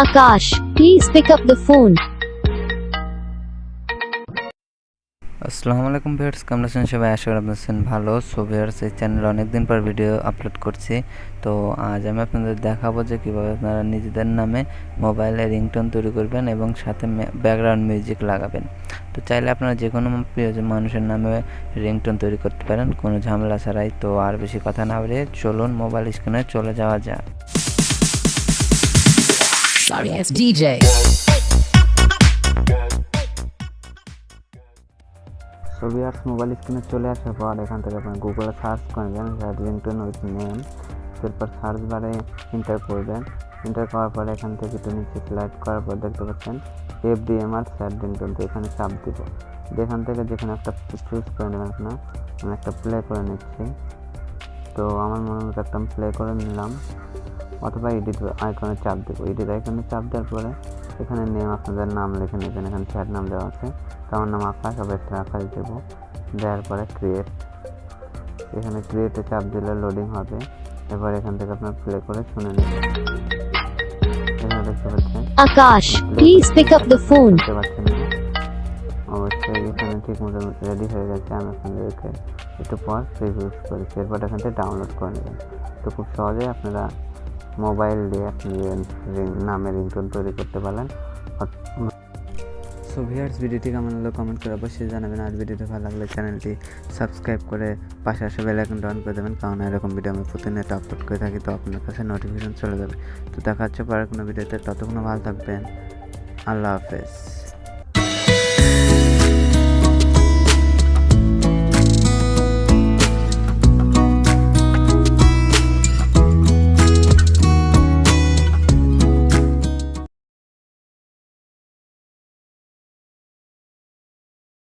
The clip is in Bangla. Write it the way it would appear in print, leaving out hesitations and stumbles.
Akash, please pick up the phone. আসসালামু আলাইকুম ভিউয়ার্স, কেমন আছেন সবাই? আশা করি আপনারা আছেন ভালো। সো ভিউয়ার্স, এই চ্যানেলে অনেকদিন পর ভিডিও আপলোড করছি। তো আজ আমি আপনাদের দেখাবো যে কীভাবে আপনারা নিজেদের নামে মোবাইলে রিংটোন তৈরি করবেন এবং সাথে ব্যাকগ্রাউন্ড মিউজিক লাগাবেন। তো চাইলে আপনারা যে কোনো প্রিয়জন মানুষের নামে রিংটোন তৈরি করতে পারেন কোনো ঝামেলা ছাড়াই। তো আর বেশি কথা না বলে চলুন মোবাইল স্ক্রিনে চলে যাওয়া যাক। Sorry, it's DJ. So viewers, mobile স্ক্রিনে চলে আসার পর এখান থেকে আপনি গুগলে সার্চ করবেন রিংটোন উইথ নেম। এরপর সার্চ বারে এন্টার করবেন। এন্টার করার পরে এখান থেকে একটু নিচে স্লাইড করার পর দেখতে পাচ্ছেন FDMR স্যাড রিংটোন। তো এখানে চাপ দিব। এখান থেকে যেখানে একটা চুজ করে নেবেন আপনার। আমি একটা প্লে করে নিচ্ছি। তো আমার মনে মতো একটা প্লে করে নিলাম, অথবা এডিট আইকনে চাপ দেবো। এডিট আইকনে চাপ দেওয়ার পরে এখানে নেম আপনাদের নাম লিখে নেবেন। এখানে স্যাড নাম দেওয়া আছে, তো আমার নাম আকাশ, অবশ্যই আকাশ দেবো। দেওয়ার পরে ক্রিয়েট, এখানে ক্রিয়েটে চাপ দিলে লোডিং হবে। এবার এখান থেকে আপনার প্লে করে শুনে নেবেন। এখানে দেখতে পাচ্ছেন Akash, please pick up the phone. দেখতে পাচ্ছেন না? অবশ্যই এখানে ঠিক মতো রেডি হয়ে গেছে। আমি আপনাদেরকে একটু পর প্রিভিউজ করেছি। এরপর এখান থেকে ডাউনলোড করে নেবেন। তো খুব সহজেই আপনারা মোবাইল দিয়ে আপনি নামে রিংটোন তৈরি করতে পারেন। সো ভিউয়ার্স, ভিডিওটি কেমন হলো কমেন্ট করে অবশ্যই জানাবেন। আর ভিডিওটি ভালো লাগলে চ্যানেলটি সাবস্ক্রাইব করে পাশে আসা বেল আইকনটা অন করে দেবেন, কারণ এরকম ভিডিও আমি প্রতিনিয়ত আপলোড করে থাকি। তো আপনার কাছে নোটিফিকেশন চলে যাবে। তো দেখা হচ্ছে পরের কোনো ভিডিওতে। ততক্ষণ ভালো থাকবেন। আল্লাহ হাফেজ।